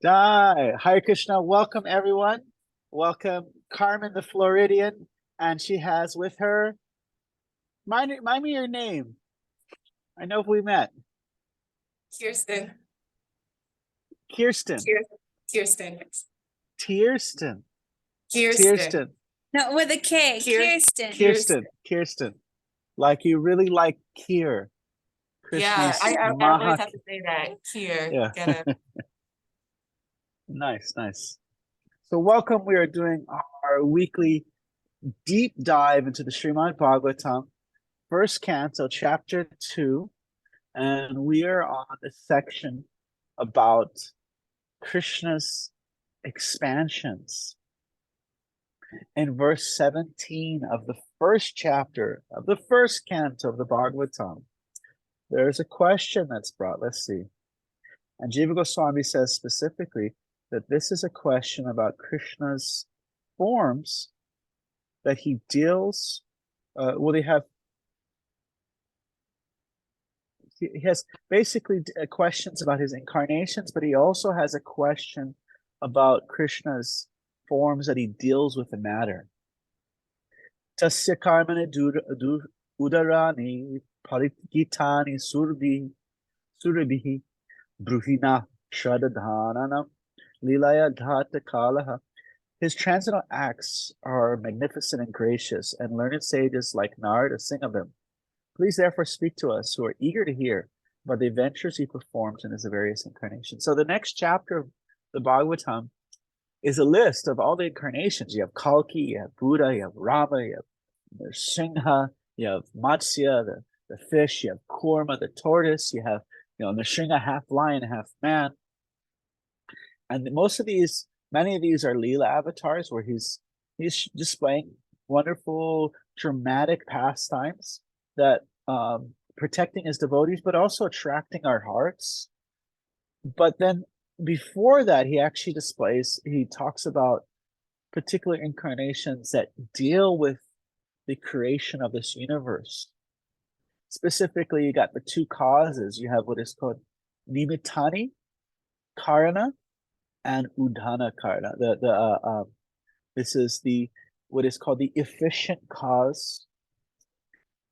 Jai. Hare Krishna. Welcome, everyone. Welcome, Carmen the Floridian. And she has with her, mind me your name. I know if we met. Kirsten. Kirsten. Kirsten. Tierston. Kirsten. No, with a K. Kirsten. Kirsten. Like you really like Kier. Yeah, I Maha. always have to say that. Kier. Yeah. Nice. So welcome. We are doing our weekly deep dive into the Śrīmad-Bhāgavatam, first canto, chapter 2. And we are on the section about Krishna's expansions. In verse 17 of the first chapter of the first canto of the Bhagavatam, there is a question that's brought. Let's see. And Jiva Goswami says specifically that this is a question about Krishna's forms that he deals. He has basically questions about his incarnations, but he also has a question about Krishna's forms that he deals with the matter. Tasya karmane udarani paritgitani surabhihi bruhina shradadhananam lilaya dhata kalaha. His transcendental acts are magnificent and gracious, and learned sages like Narada sing of them. Please therefore speak to us who are eager to hear about the adventures he performs in his various incarnations. So the next chapter of the Bhagavatam is a list of all the incarnations. You have Kalki, you have Buddha, you have Rama, you have Singha, you have Matsya, the fish, you have Kurma, the tortoise, you have Nrsimha, half lion, half man. And many of these are Leela avatars where he's displaying wonderful dramatic pastimes that protecting his devotees, but also attracting our hearts. But then before that, he talks about particular incarnations that deal with the creation of this universe. Specifically, you got the two causes. You have what is called Nimittani Karana and Udhana Karana. This is what is called the efficient cause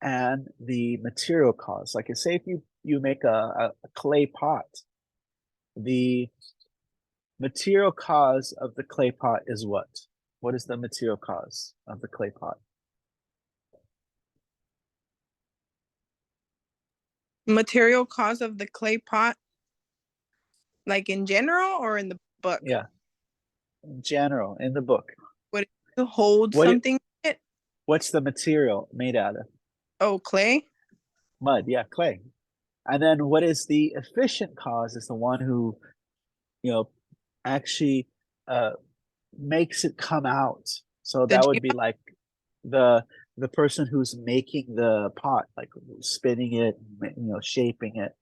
and the material cause. Like say if you make a clay pot, the material cause of the clay pot is what? What is the material cause of the clay pot? Material cause of the clay pot, like in general or in the book? Yeah, in general, in the book. What to hold something? What's the material made out of? Oh, clay? Mud, yeah, clay. And then what is the efficient cause is the one who, actually makes it come out. So that would be like the person who's making the pot, like spinning it, shaping it.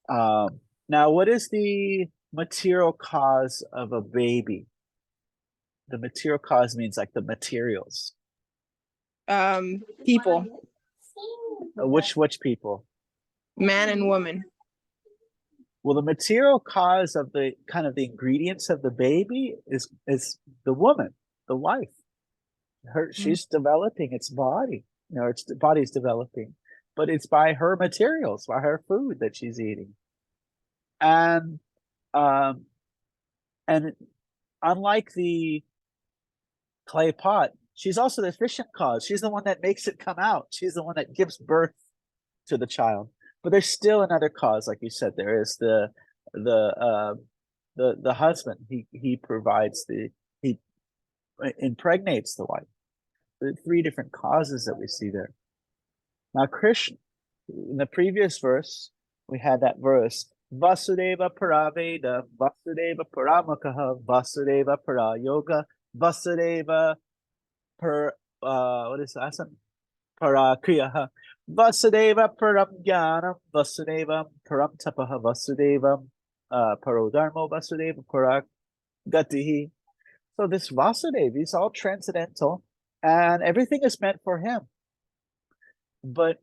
Now, what is the material cause of a baby? The material cause means like the materials. People. Which people? Man and woman. Well, the material cause of the kind of the ingredients of the baby is the woman, the wife. She's developing its body. Its body's developing, but it's by her materials, by her food that she's eating. And unlike the clay pot, she's also the efficient cause. She's the one that makes it come out. She's the one that gives birth to the child. But there's still another cause, like you said. There is the husband. He provides he impregnates the wife. There are three different causes that we see there. Now, Krishna, in the previous verse, we had that verse, Vasudeva Paraveda, Vasudeva Paramakaha, Vasudeva Parayoga, Vasudeva what is that? Parakriyaha, Vasudeva Paramjnana, Vasudeva Paramtapaha, Vasudeva Parodharmo, Vasudeva Paragatihi. So this Vasudeva is all transcendental, and everything is meant for him. But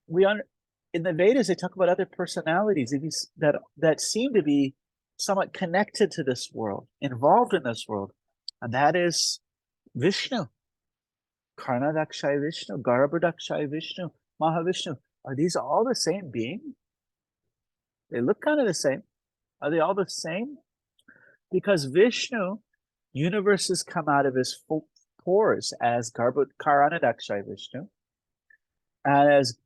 in the Vedas, they talk about other personalities that seem to be somewhat connected to this world, involved in this world, and that is Vishnu. Karnadakshay Vishnu, Garbhodakshay Vishnu, Mahavishnu. Are these all the same being? They look kind of the same. Are they all the same? Because Vishnu, universes come out of his pores as Karnadakshay Vishnu, and as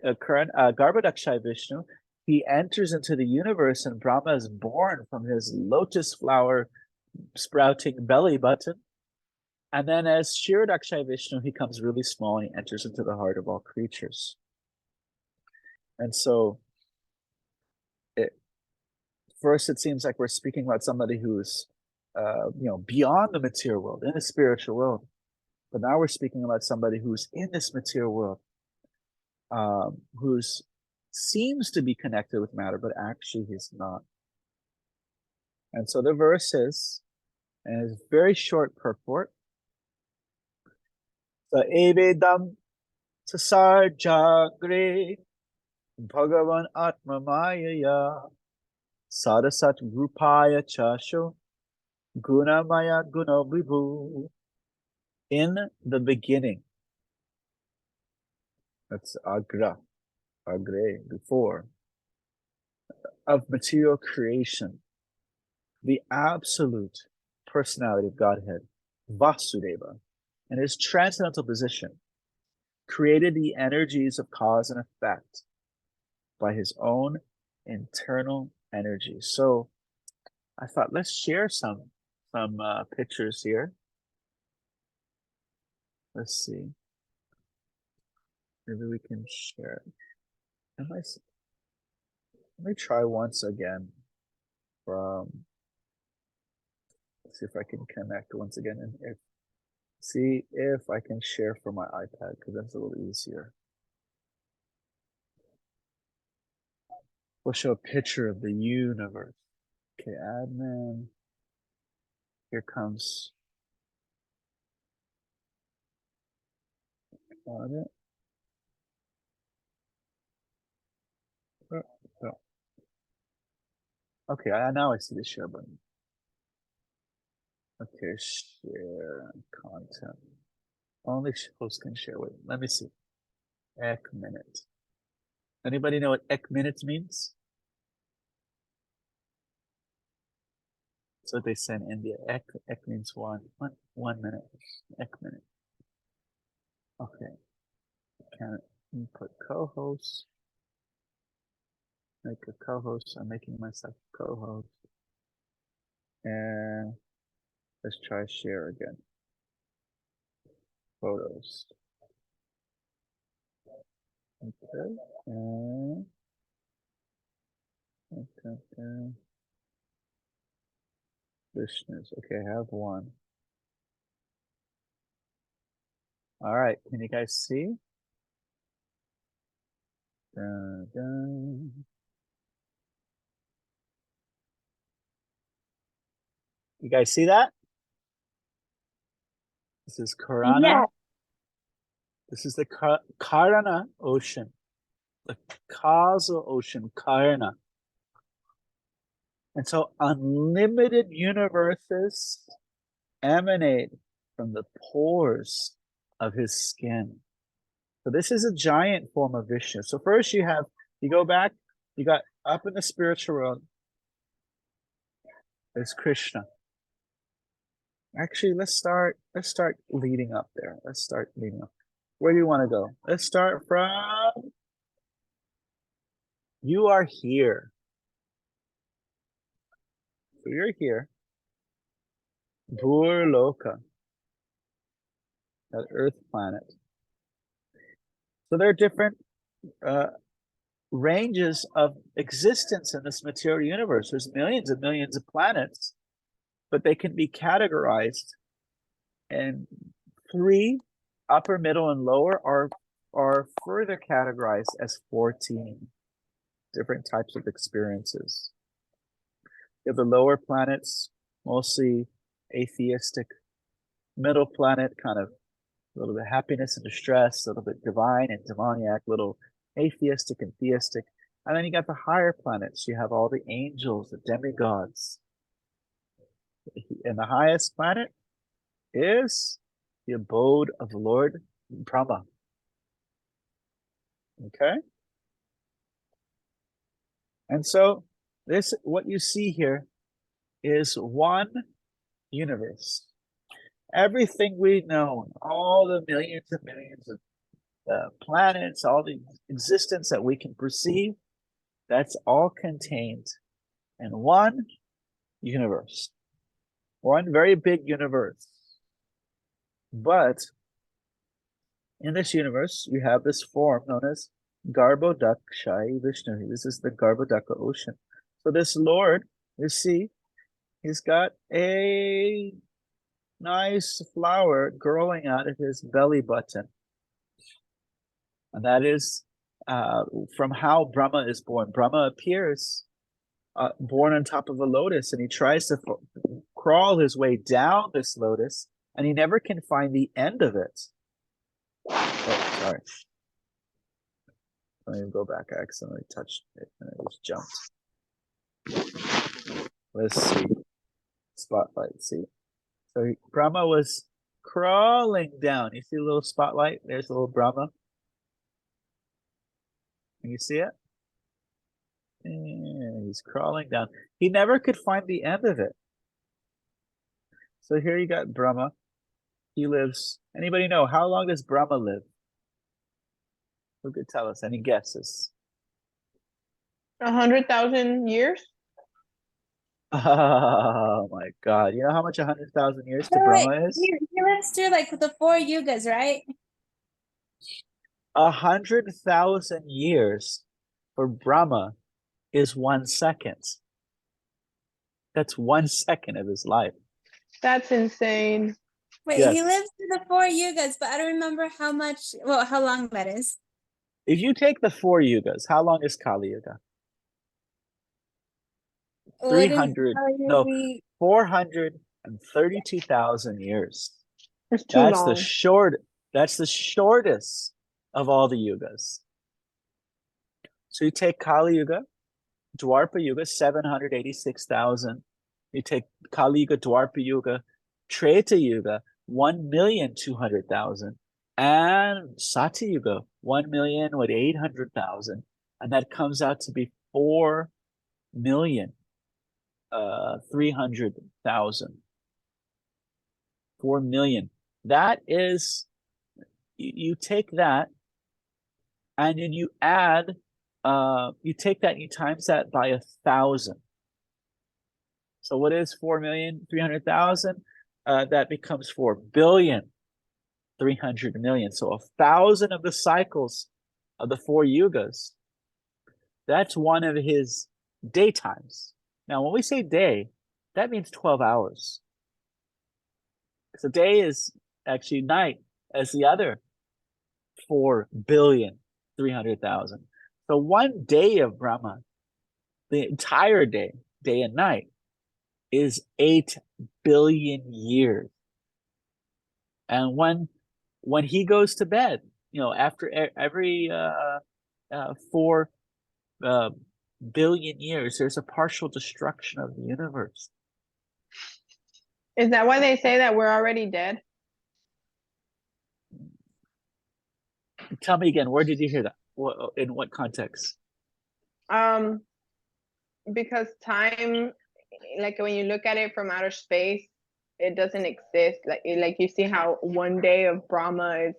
Garbhodakshay Vishnu, he enters into the universe, and Brahma is born from his lotus flower sprouting belly button. And then as Śrīmad-Bhāgavatam Vishnu, he comes really small and he enters into the heart of all creatures. And so, first it seems like we're speaking about somebody who's, beyond the material world, in the spiritual world. But now we're speaking about somebody who's in this material world, who's seems to be connected with matter, but actually he's not. And so the verse is, and it's very short purport. So evedam sasarjagre bhagavan atma mayaya sadasat rupaya chasho gunamaya gunavibhu. In the beginning, that's agre, before, of material creation, the absolute personality of Godhead, Vasudeva, in his transcendental position, created the energies of cause and effect by his own internal energy. So I thought, let's share some pictures here. Let's see. Maybe we can share it. Let me try once again from, see if I can connect once again, and see if I can share from my iPad, because that's a little easier. We'll show a picture of the universe. Okay, admin. Here comes. Got it. Oh. Okay, now I see the share button. Okay, share content. Only host can share. Wait, let me see. Ek minute. Anybody know what ek minute means? That's what they say in India. Ek means one minute. Ek minute. Okay. Can input co-host. Make a co-host. I'm making myself co-host. And let's try share again. Photos. Okay. And okay. Vishnu's. Okay, I have one. All right, can you guys see? Dun, dun. You guys see that? This is Karana. Yeah. This is the Karana ocean, the causal ocean, Karana. And so unlimited universes emanate from the pores of his skin. So this is a giant form of Vishnu. So first you go back, you got up in the spiritual world, there's Krishna. Actually, let's start leading up there. Let's start leading up. Where do you want to go? Let's start from, you are here. So you're here. Bhurloka, that Earth planet. So there are different ranges of existence in this material universe. There's millions and millions of planets, but they can be categorized in 3, upper, middle, and lower, are further categorized as 14 different types of experiences. You have the lower planets, mostly atheistic. Middle planet, kind of a little bit happiness and distress, a little bit divine and demoniac, little atheistic and theistic. And then you got the higher planets. You have all the angels, the demigods. And the highest planet is the abode of the Lord Brahma. Okay? And so this, what you see here is one universe. Everything we know, all the millions and millions of planets, all the existence that we can perceive, that's all contained in one universe. One very big universe. But in this universe, we have this form known as Garbhodakshai Vishnu. This is the Garbhodaka ocean. So this Lord, you see, he's got a nice flower growing out of his belly button. And that is from how Brahma is born. Brahma appears born on top of a lotus, and he tries to crawl his way down this lotus, and he never can find the end of it. Oh, sorry. Let me go back. I accidentally touched it and it just jumped. Let's see. Spotlight, see? So Brahma was crawling down. You see the little spotlight? There's a little Brahma. Can you see it? And he's crawling down. He never could find the end of it. So here you got Brahma. He lives. Anybody know how long does Brahma live? Who could tell us? Any guesses? 100,000 years? Oh my God! You know how much 100,000 years to Wait, Brahma is? he lives through like the 4 yugas, right? 100,000 years for Brahma is 1 second. That's 1 second of his life. That's insane. Wait, Yes. he lives through the 4 yugas, but I don't remember how much, well, how long that is. If you take the 4 yugas, how long is Kali Yuga? What is 300, no, 432,000 years. It's too That's long. That's the shortest of all the yugas. So you take Kali Yuga, Dwarpa Yuga, 786,000. You take Kali Yuga, Dwarpa Yuga, Treta Yuga, 1,200,000, and Satya Yuga, 1,800,000, and that comes out to be 4,300,000. 4 million. That is, you take that, and then you add, you take that and you times that by 1,000. So what is 4,300,000? That becomes 4,300,000,000. So 1,000 of the cycles of the 4 yugas, that's one of his daytimes. Now, when we say day, that means 12 hours. So day is actually night as the other 4,300,000,000. So 1 day of Brahma, the entire day, day and night, is 8 billion years. And when he goes to bed, after every 4 billion years, there's a partial destruction of the universe. Is that why they say that we're already dead? Tell me again, where did you hear that? In what context? Because time, like when you look at it from outer space, it doesn't exist. Like you see how 1 day of Brahma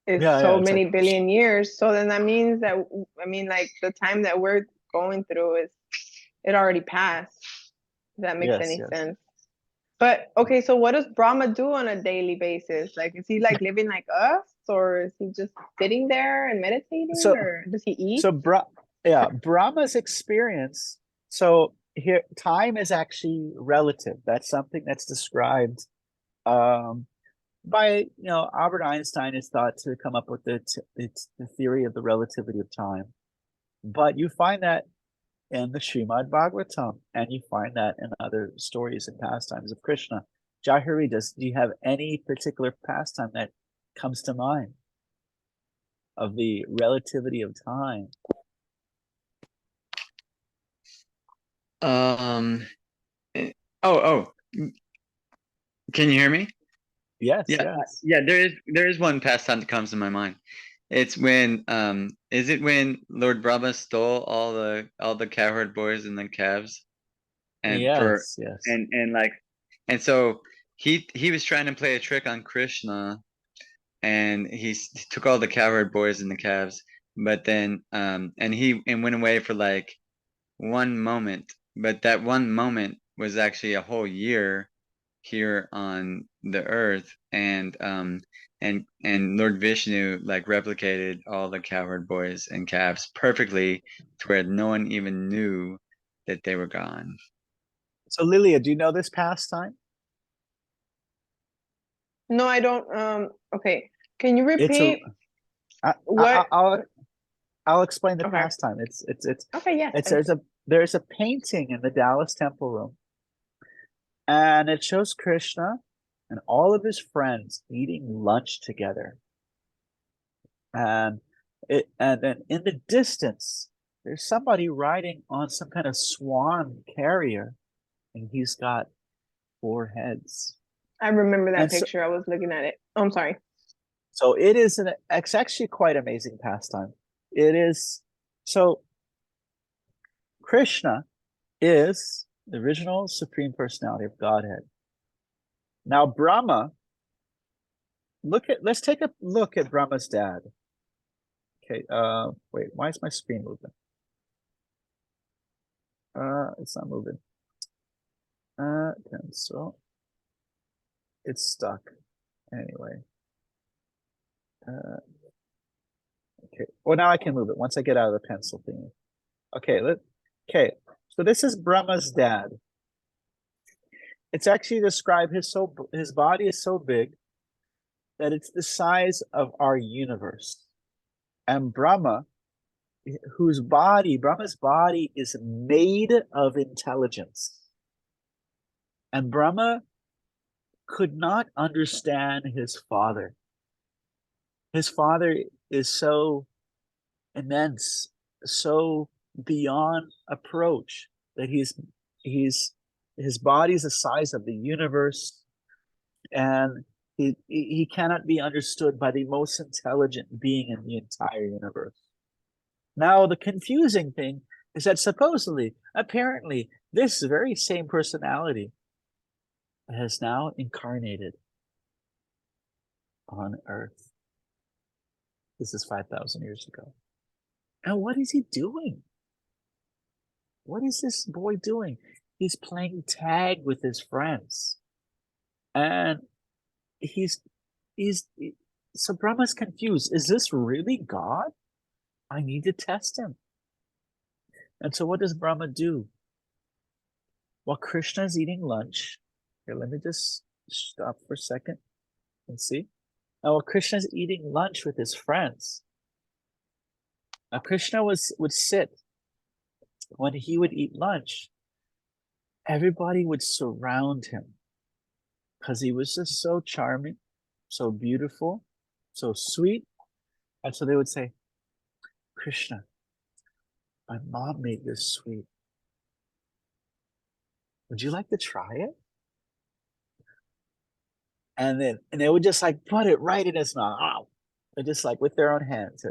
is so many billion years. So then that means that, like the time that we're going through it already passed. If that makes any sense. But okay, so what does Brahma do on a daily basis? Like, is he like living like us, or is he just sitting there and meditating, or does he eat? So Brahma's experience. So here, time is actually relative. That's something that's described by Albert Einstein is thought to come up with the theory of the relativity of time. But you find that in the Śrīmad-Bhāgavatam, and you find that in other stories and pastimes of Krishna. Jahari, do you have any particular pastime that comes to mind of the relativity of time? Um. Oh. Can you hear me? Yes, Yeah. yes. Yeah. There is one pastime that comes to my mind. It's when is it when Lord Brahma stole all the cowherd boys and the calves, and for Yes, yes. and like, and so he was trying to play a trick on Krishna, and he took all the cowherd boys and the calves, but then and he went away for like one moment, but that one moment was actually a whole year here on the earth, and Lord Vishnu like replicated all the cowherd boys and calves perfectly to where no one even knew that they were gone. So Lilia, do you know this pastime? No, I don't. Okay. Can you It's a repeat I, what? I'll explain the Okay. pastime. Okay, yes. It's thank you. there's a painting in the Dallas Temple Room, and it shows Krishna and all of his friends eating lunch together. And then in the distance, there's somebody riding on some kind of swan carrier, and he's got 4 heads. I remember that And so, picture. I was looking at it. Oh, I'm sorry. so it's actually quite amazing pastime. It is. So Krishna is the original Supreme Personality of Godhead. Now Brahma, let's take a look at Brahma's dad. Okay, wait, why is my screen moving? It's not moving. Cancel. It's stuck. Anyway. Okay. Well, now I can move it once I get out of the pencil thing. Okay, okay. So this is Brahma's dad. It's actually described his body is so big that it's the size of our universe. And Brahma's body is made of intelligence. And Brahma could not understand his father. His father is so immense, so beyond approach that his body's the size of the universe, and he cannot be understood by the most intelligent being in the entire universe. Now, the confusing thing is that apparently, this very same personality has now incarnated on Earth. This is 5,000 years ago. And what is he doing? What is this boy doing? He's playing tag with his friends. And so Brahma's confused. Is this really God? I need to test him. And so what does Brahma do? While Krishna is eating lunch, here, let me just stop for a second and see. Now, while Krishna is eating lunch with his friends, now Krishna would sit when he would eat lunch. Everybody would surround him because he was just so charming, so beautiful, so sweet. And so they would say, Krishna, my mom made this sweet. Would you like to try it? And they would just like put it right in his mouth. Oh, they're just like with their own hands to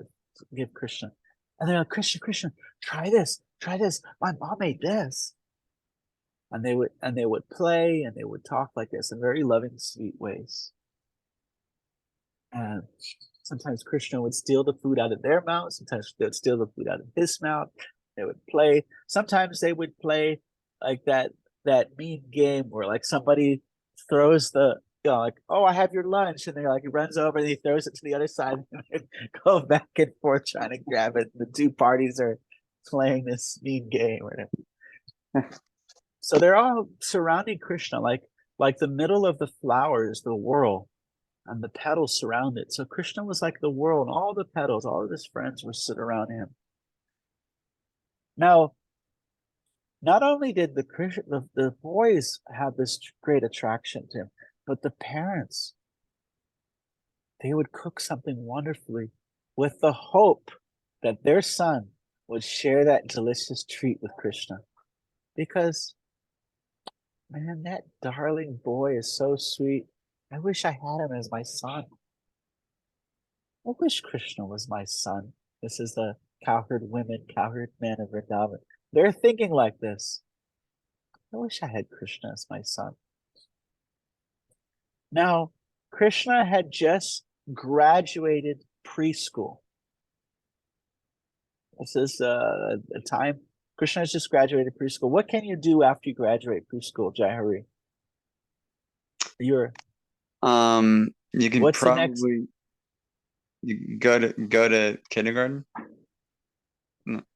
give Krishna. And they're like, Krishna, try this. My mom made this. And they would play and they would talk like this in very loving, sweet ways. And sometimes Krishna would steal the food out of their mouth. Sometimes they would steal the food out of his mouth. They would play. Sometimes they would play like that mean game where like somebody throws like, oh, I have your lunch. And they're like, he runs over and he throws it to the other side and they go back and forth trying to grab it. The two parties are playing this mean game. So they're all surrounding Krishna, like the middle of the flower is the whirl, and the petals surround it. So Krishna was like the whirl, and all the petals, all of his friends were sitting around him. Now, not only did the boys have this great attraction to him, but the parents, they would cook something wonderfully with the hope that their son would share that delicious treat with Krishna. because, man, that darling boy is so sweet. I wish I had him as my son. I wish Krishna was my son. This is the cowherd women, cowherd men of Vrindavan. They're thinking like this. I wish I had Krishna as my son. Now, Krishna had just graduated preschool. This is a time Krishna has just graduated preschool. What can you do after you graduate preschool, Jai Hari? You can What's the next? probably you go to kindergarten.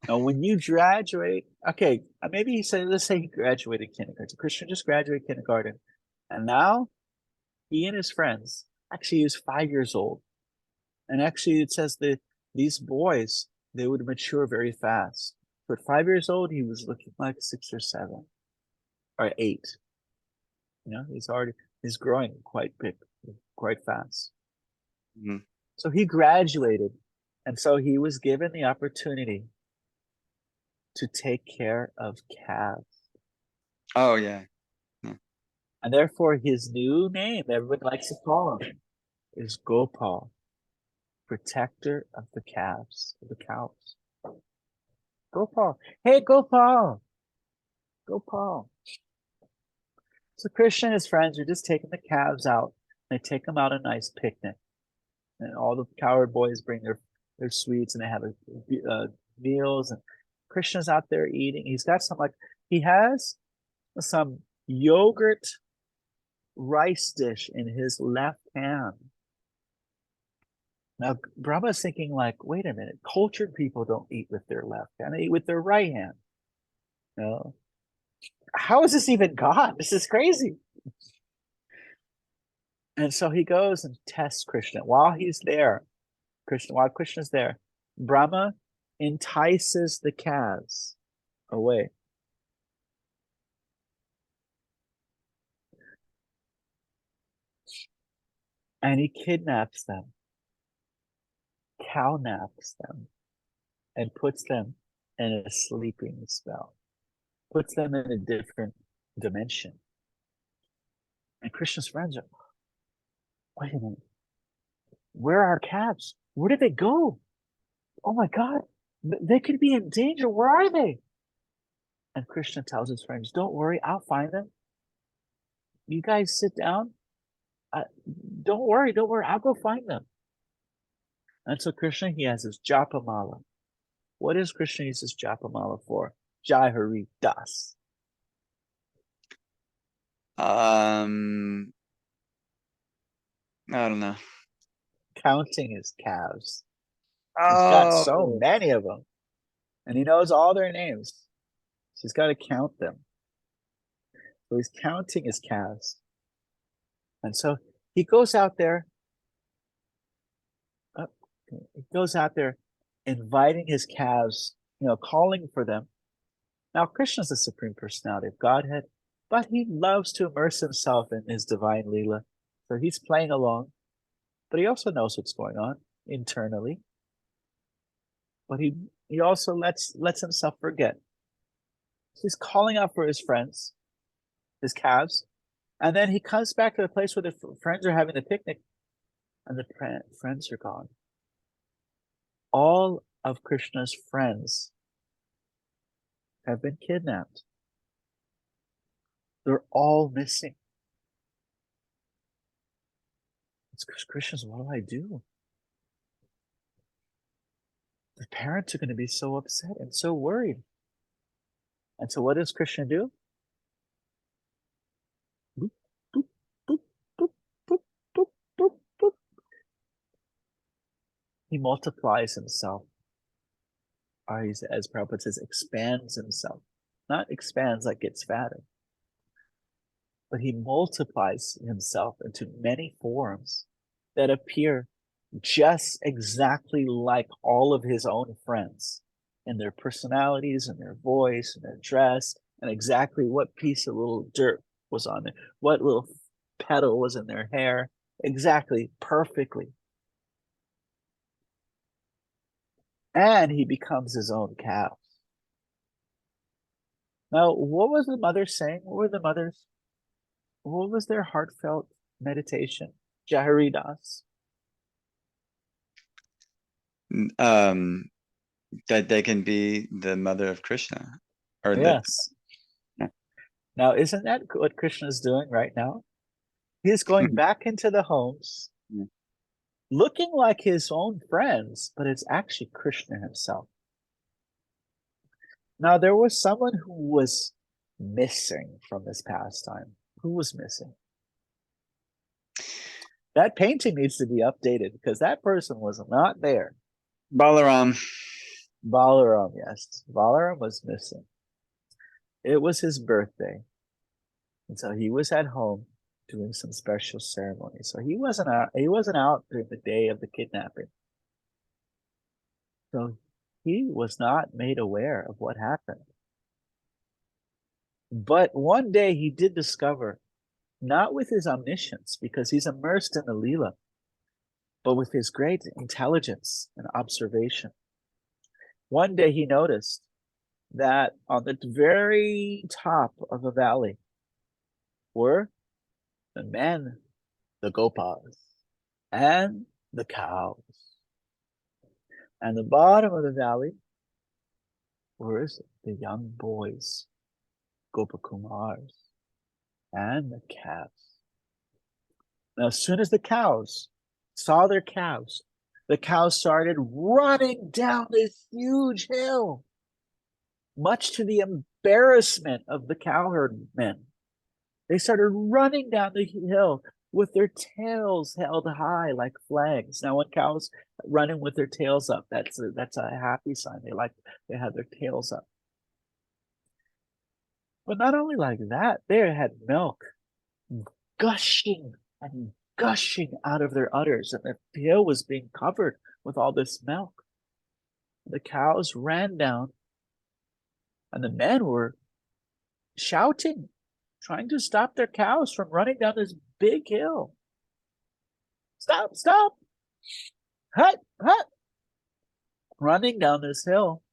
Now, when you graduate, okay, maybe he said, let's say he graduated kindergarten. So Krishna just graduated kindergarten, and now he and his friends, actually he was 5 years old, and actually it says that these boys, they would mature very fast. So at 5 years old, he was looking like 6 or 7 or 8. You know, he's growing quite big, quite fast. Mhm. So he graduated, and so he was given the opportunity to take care of calves. Oh yeah. And therefore his new name, everyone likes to call him, is Gopal, protector of the calves, of the cows. Gopal. Hey, Gopal. Gopal. So Krishna and his friends are just taking the calves out. They take them out on a nice picnic. And all the cowherd boys bring their sweets, and they have meals, and Krishna's out there eating. He's got he has some yogurt rice dish in his left hand. Now Brahma's thinking like, wait a minute, cultured people don't eat with their left hand, they eat with their right hand. No. How is this even God? This is crazy. And so he goes and tests Krishna. While Krishna's there, Brahma entices the calves away. And he kidnaps them, cow-naps them, and puts them in a sleeping spell. Puts them in a different dimension. And Krishna's friends are, wait a minute, where are our calves? Where did they go? Oh my God, they could be in danger. Where are they? And Krishna tells his friends, don't worry, I'll find them. You guys sit down. Don't worry, I'll go find them. And so Krishna, he has his japamala. What does Krishna use his japamala for? Jai Hari Das. I don't know. Counting his calves. He's got so Oh, many of them. And he knows all their names. So he's got to count them. So he's counting his calves. And so he goes out there. He goes out there inviting his calves, calling for them. Now, Krishna's the Supreme Personality of Godhead, but he loves to immerse himself in his divine Leela. So he's playing along, but he also knows what's going on internally. But he also lets himself forget. So he's calling out for his friends, his calves, and then he comes back to the place where the friends are having the picnic, and the friends are gone. All of Krishna's friends have been kidnapped. They're all missing. It's Krishna's, what do I do? The parents are going to be so upset and so worried. And so what does Krishna do? Boop, boop, boop, boop, boop, boop, boop, boop. He multiplies himself. Or as Prabhupada says, expands himself. Not expands like gets fatter. But he multiplies himself into many forms that appear just exactly like all of his own friends in their personalities and their voice and their dress, and exactly what piece of little dirt was on there, what little petal was in their hair, exactly, perfectly. And he becomes his own cow. Now, what was the mother saying? What was their heartfelt meditation? Jaharidas. That they can be the mother of Krishna. Or Yes. Now, isn't that what Krishna is doing right now? He's going back into the homes, Yeah. looking like his own friends, but it's actually Krishna himself. Now, there was someone who was missing from this pastime. Who was missing? That painting needs to be updated because that person was not there. Balaram. Balaram, yes. Balaram was missing. It was his birthday. And so he was at home doing some special ceremony. So he wasn't out during the day of the kidnapping. So he was not made aware of what happened. But one day he did discover, not with his omniscience, because he's immersed in the Leela, but with his great intelligence and observation. One day he noticed that on the very top of a valley were the men, the gopas, and the cows. And the bottom of the valley were the young boys, Gopakumars, and the calves. Now, as soon as the cows saw their calves, the cows started running down this huge hill, much to the embarrassment of the cowherd men. They started running down the hill with their tails held high like flags. Now, when cows running with their tails up, that's a happy sign. They have their tails up. But not only like that, they had milk gushing and gushing out of their udders, and their tail was being covered with all this milk. The cows ran down, and the men were shouting, trying to stop their cows from running down this big hill. Stop, stop! Hut, hut! Running down this hill.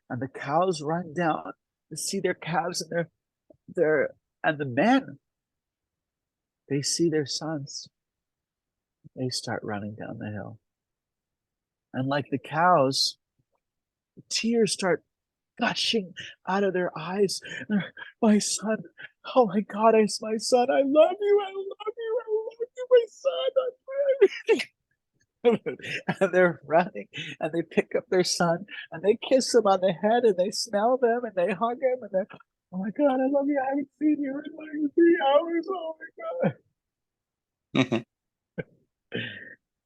And the cows run down to see their calves and and the men, they see their sons. They start running down the hill. And like the cows, tears start gushing out of their eyes. My son, oh my God, my son, I love you, I love you, I love you, my son. And they're running and they pick up their son and they kiss him on the head and they smell them and they hug him and they're, oh my God, I love you, I haven't seen you in like 3 hours, oh my God.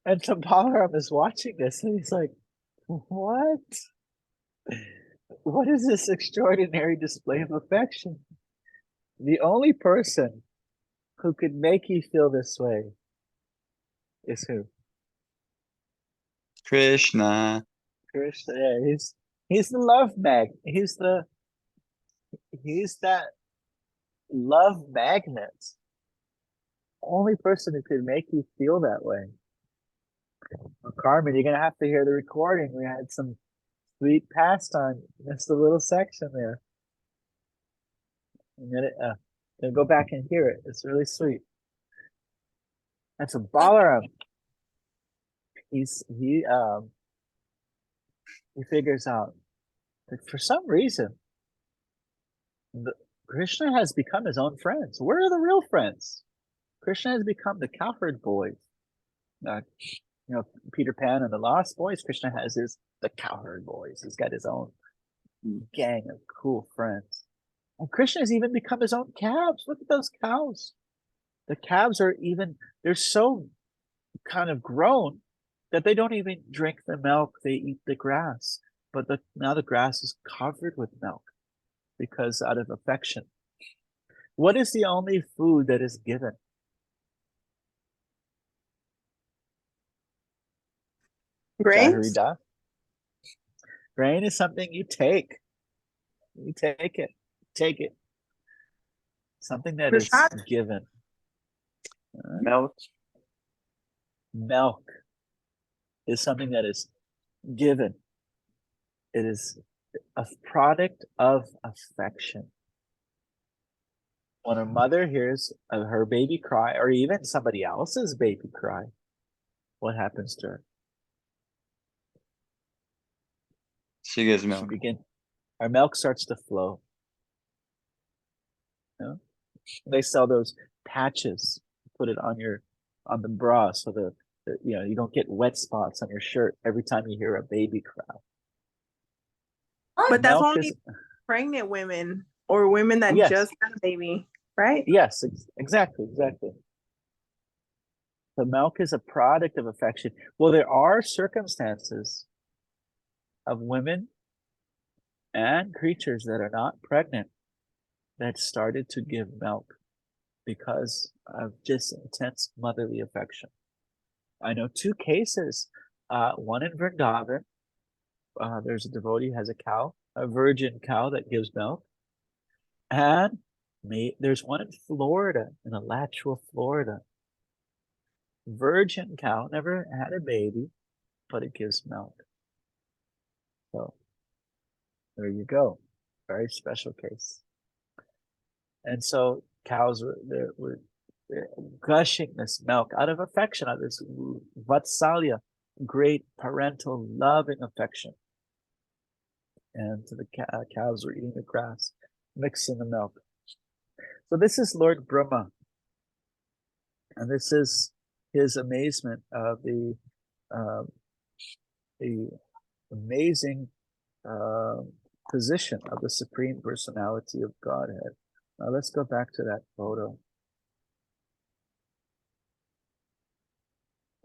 And so Balaram is watching this and he's like, what? What is this extraordinary display of affection? The only person who could make you feel this way is who? Krishna. Krishna. Yeah, he's the love mag. He's that love magnet. Only person who could make you feel that way. Well, Carmen, you're gonna have to hear the recording. We had some sweet pastime. Just a little section there. I'm gonna go back and hear it. It's really sweet. That's a Balaram. He figures out that for some reason Krishna has become his own friends. Where are the real friends? Krishna has become the cowherd boys. Peter Pan and the Lost Boys. Krishna has the cowherd boys. He's got his own gang of cool friends. And Krishna has even become his own calves. Look at those cows. The calves they're so kind of grown that they don't even drink the milk. They eat the grass. But now the grass is covered with milk because out of affection. What is the only food that is given? Grains? Grain is something you take. You take it. Take it. Something that is given. Milk. Milk is something that is given. It is a product of affection. When a mother hears her baby cry, or even somebody else's baby cry, what happens to her? She gives milk. Our milk starts to flow. You know? They sell those patches, put it on the bra, so the you don't get wet spots on your shirt every time you hear a baby cry. But that's only pregnant women or women that just had a baby, right? Yes, exactly. The milk is a product of affection. Well, there are circumstances of women and creatures that are not pregnant that started to give milk because of just intense motherly affection. I know 2 cases, one in Vrindavan. There's a devotee who has a cow, a virgin cow that gives milk. And there's one in Florida, in Alachua, Florida. Virgin cow, never had a baby, but it gives milk. So there you go. Very special case. And so cows were gushing this milk out of affection, out of this vatsalya, great parental loving affection. And the cows were eating the grass, mixing the milk. So this is Lord Brahma. And this is his amazement of the amazing position of the Supreme Personality of Godhead. Now let's go back to that photo.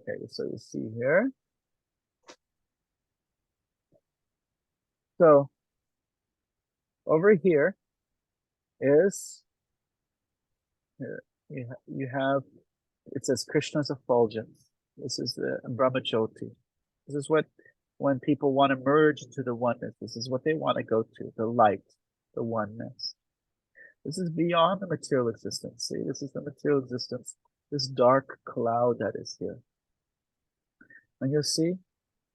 Okay, so you see here. So over here is, you have, it says Krishna's effulgence. This is the Brahmajyoti. This is what, when people want to merge into the oneness, this is what they want to go to, the light, the oneness. This is beyond the material existence. See, this is the material existence, this dark cloud that is here. And you'll see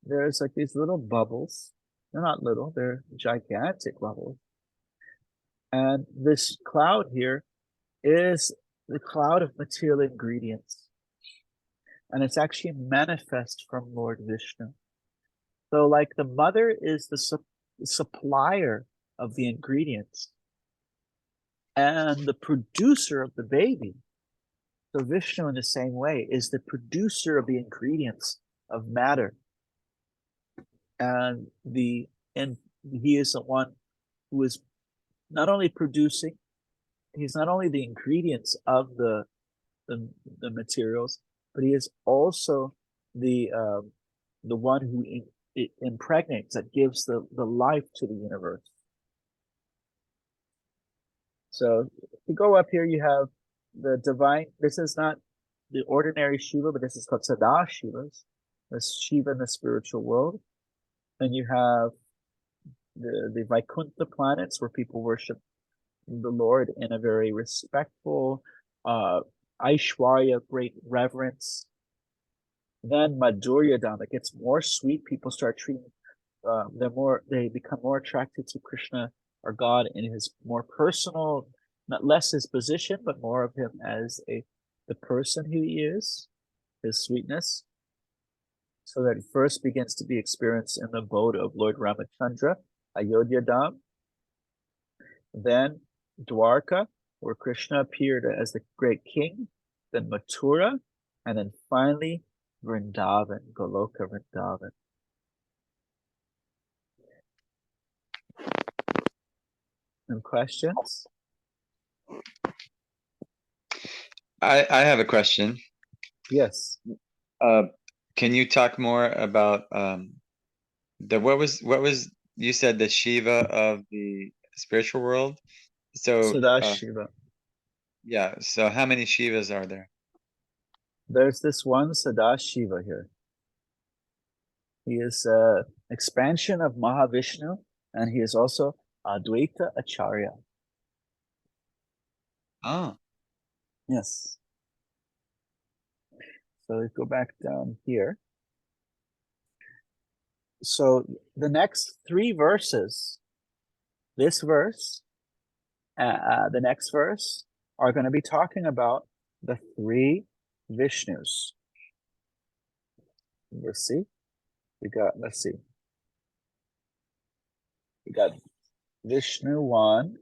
there's like these little bubbles. They're not little, they're gigantic bubbles. And this cloud here is the cloud of material ingredients. And it's actually manifest from Lord Vishnu. So like the mother is the supplier of the ingredients and the producer of the baby. So Vishnu in the same way is the producer of the ingredients of matter. And he is the one who is not only producing, he's not only the ingredients of the materials, but he is also the one who impregnates, that gives the life to the universe. So if you go up here, you have the divine. This is not the ordinary Shiva, but this is called Sadashivas. This Shiva in the spiritual world. And you have the Vaikuntha planets, where people worship the Lord in a very respectful, Aishwarya, great reverence. Then Madhuryadam, it gets more sweet. People start treating, they become more attracted to Krishna or God in his more personal, not less his position, but more of him as the person who he is, his sweetness. So that it first begins to be experienced in the abode of Lord Ramachandra, Ayodhyadam. Then Dwarka, where Krishna appeared as the great king. Then Mathura, and then finally Vrindavan, Goloka Vrindavan. Some questions? I have a question. Yes. Can you talk more about what was you said the Shiva of the spiritual world? So Sadashiva. Yeah, so how many Shivas are there? There's this one Sadashiva here. He is expansion of Mahavishnu, and he is also Advaita Acharya. Oh. Yes. So let's go back down here. So the next three verses, this verse, the next verse, are going to be talking about the three Vishnus. Let's see. We got Vishnu 1.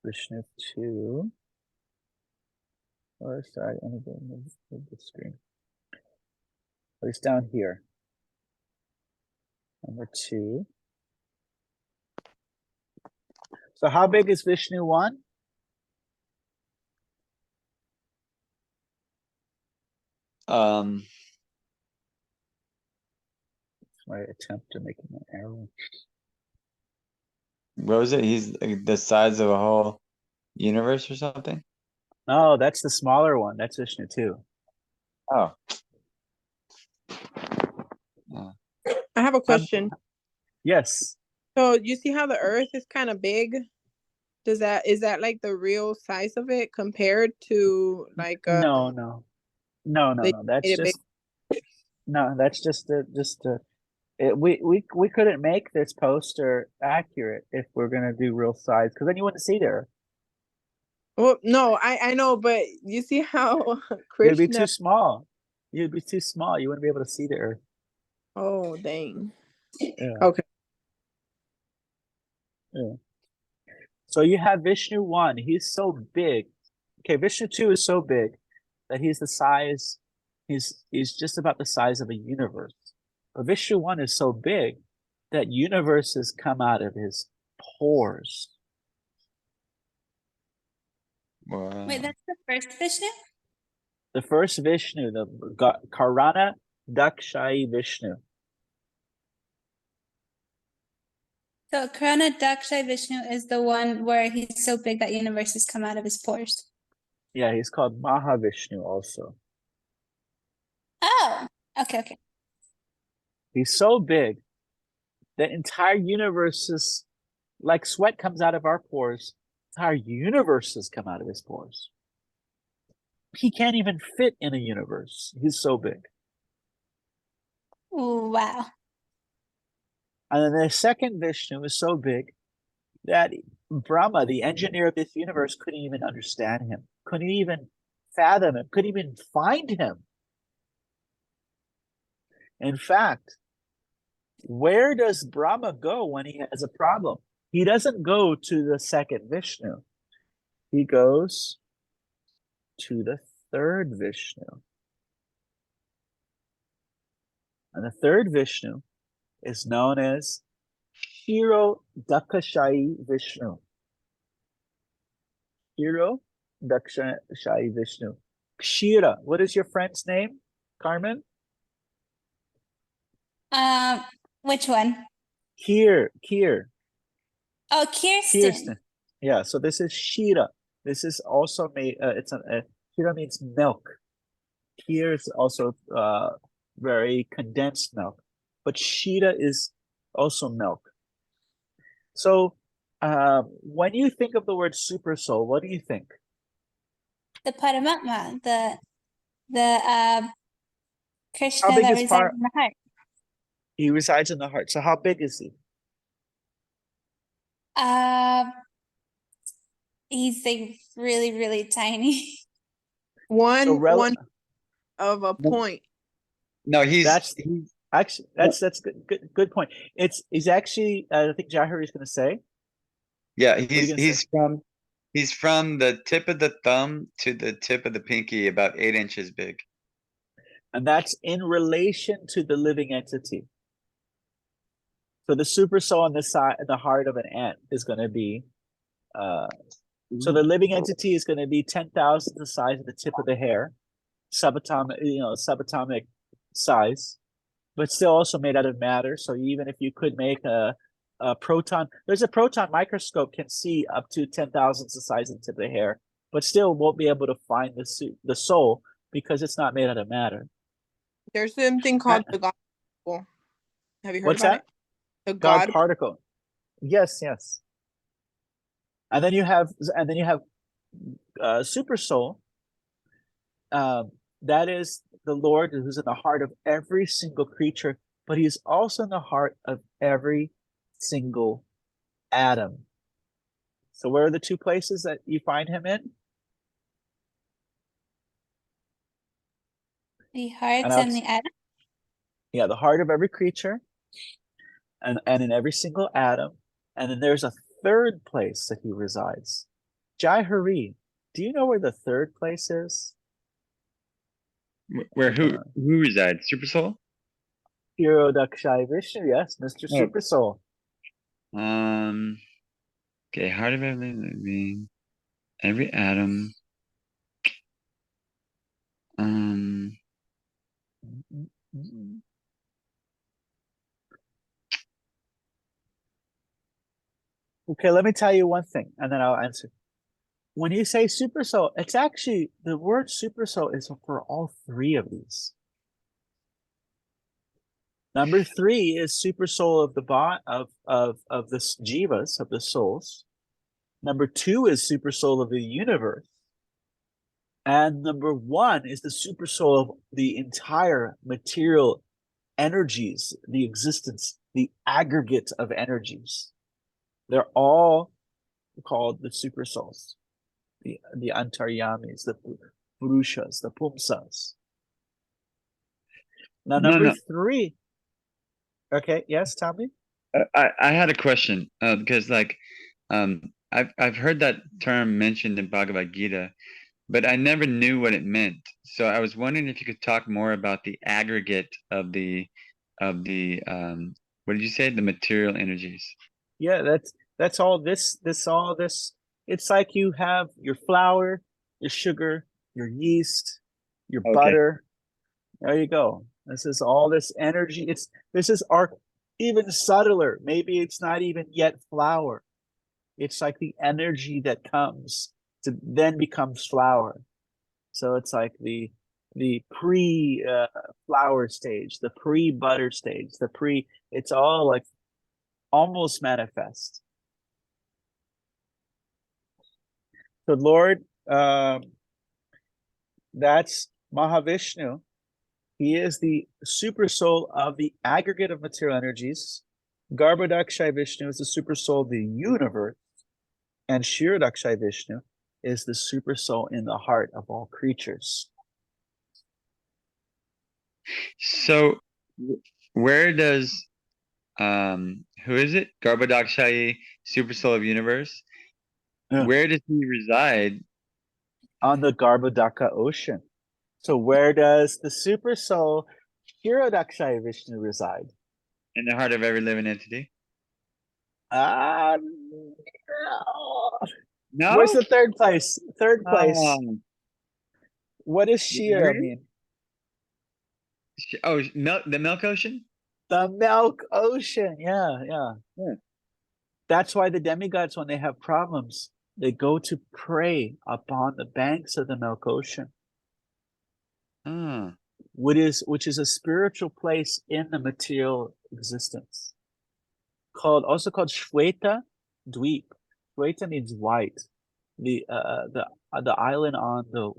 Vishnu 2. Or sorry, let me move the screen. Oh, it's down here. Number 2. So how big is Vishnu 1? My attempt to make an arrow. What was it? He's like the size of a whole universe or something? Oh, that's the smaller one. That's Vishnu 2. Oh. I have a question. Yes. So you see how the Earth is kind of big? Is that like the real size of it compared to like No. That's just we couldn't make this poster accurate if we're gonna do real size, because then you wouldn't see there. Well, no, I know, but you see how It'd be Krishna. too small. You'd be too small. You wouldn't be able to see the Earth. Oh, dang. Yeah. Okay. Yeah. So you have Vishnu 1. He's so big. Okay, Vishnu 2 is so big that he's the size. He's just about the size of a universe. But Vishnu 1 is so big that universes come out of his pores. Wow. Wait, that's the first Vishnu? The first Vishnu, the Karana Dakshayi Vishnu. So Karana Daksha Vishnu is the one where he's so big that universes come out of his pores. Yeah, he's called Maha Vishnu also. Oh, okay. He's so big that entire universes, like sweat comes out of our pores, entire universes come out of his pores. He can't even fit in a universe. He's so big. Ooh, wow. And then the second Vishnu is so big that Brahma, the engineer of this universe, couldn't even understand him, couldn't even fathom him, couldn't even find him. In fact, where does Brahma go when he has a problem? He doesn't go to the second Vishnu. He goes to the third Vishnu. And the third Vishnu is known as Shiro-Dakashayi Vishnu. Shiro-Dakashayi Vishnu. Kshira. What is your friend's name, Carmen? Which one? Kier. Oh, Kirsten. Yeah, so this is Shira. This is also made, Shira means milk. Kier is also very condensed milk. But Shira is also milk. So when you think of the word super soul, what do you think? The Paramatma, the Krishna big that is resides in the heart. He resides in the heart. So how big is he? He's like really, really tiny. One of a No. point. No, that's good point. He's actually I think Jahir is going to say. Yeah, he's from the tip of the thumb to the tip of the pinky, about 8 inches big. And that's in relation to the living entity. So the super soul on the side, the heart of an ant is going to be, so the living entity is going to be 10,000 the size of the tip of the hair, subatomic size, but still also made out of matter. So even if you could make a proton, there's a proton microscope can see up to 10,000 the size of the tip of the hair, but still won't be able to find the soul because it's not made out of matter. There's something called the God particle. Have you heard What's about that? it? The God particle. Yes. And then you have super soul. that is the Lord who's in the heart of every single creature, but he's also in the heart of every single atom. So where are the two places that you find him in? The hearts And and the atom. Yeah, the heart of every creature and in every single atom. And then there's a third place that he resides. Jai Hari, do you know where the third place is? Where who resides? Super Soul? Kshirodakshai Vishnu, yes, Mr. Super Soul. Okay, heart of every living being, every atom. Okay, let me tell you one thing, and then I'll answer. When you say super soul, it's actually the word super soul is for all three of these. Number 3 is super soul of the of the jivas, of the souls. Number 2 is super soul of the universe. And number 1 is the super soul of the entire material energies, the existence, the aggregate of energies. They're all called the super souls, the antaryamis, the purushas, the pumsas. Now, number 3. Okay, yes, tell me. I had a question because like I've heard that term mentioned in Bhagavad Gita, but I never knew what it meant. So I was wondering if you could talk more about the aggregate of the what did you say? The material energies. Yeah, that's all this. It's like you have your flour, your sugar, your yeast, your butter. There you go. This is all this energy. This is even subtler. Maybe it's not even yet flour. It's like the energy that comes to then becomes flour. So it's like the pre flour stage, the pre butter stage, it's all like almost manifest. So Lord, that's Mahavishnu. He is the super soul of the aggregate of material energies. Garbhodakshai Vishnu is the super soul of the universe. And Kshirodakshai Vishnu is the super soul in the heart of all creatures. So where does who is it? Garbhodakshai, super soul of universe. Yeah. Where does he reside? On the Garbhodaka ocean. So where does the super soul Kshirodakshai Vishnu reside? In the heart of every living entity. No. No. Where's the third place? Third place. What does Shira mean? Oh, the milk ocean? The milk ocean. Yeah. That's why the demigods, when they have problems, they go to pray upon the banks of the milk ocean. Which is a spiritual place in the material existence. Also called Shweta Dweep. Shweta means white. The island on the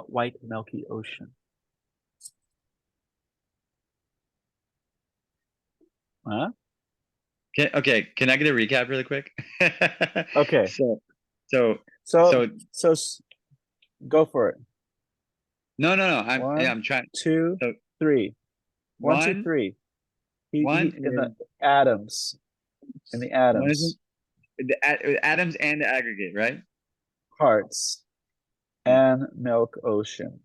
white milky ocean. Huh? Okay, can I get a recap really quick? Okay. So go for it. No. I'm trying. 2, 3. 1, 2, 3. In the atoms. In the atoms. The atoms and the aggregate, right? Hearts and milk ocean.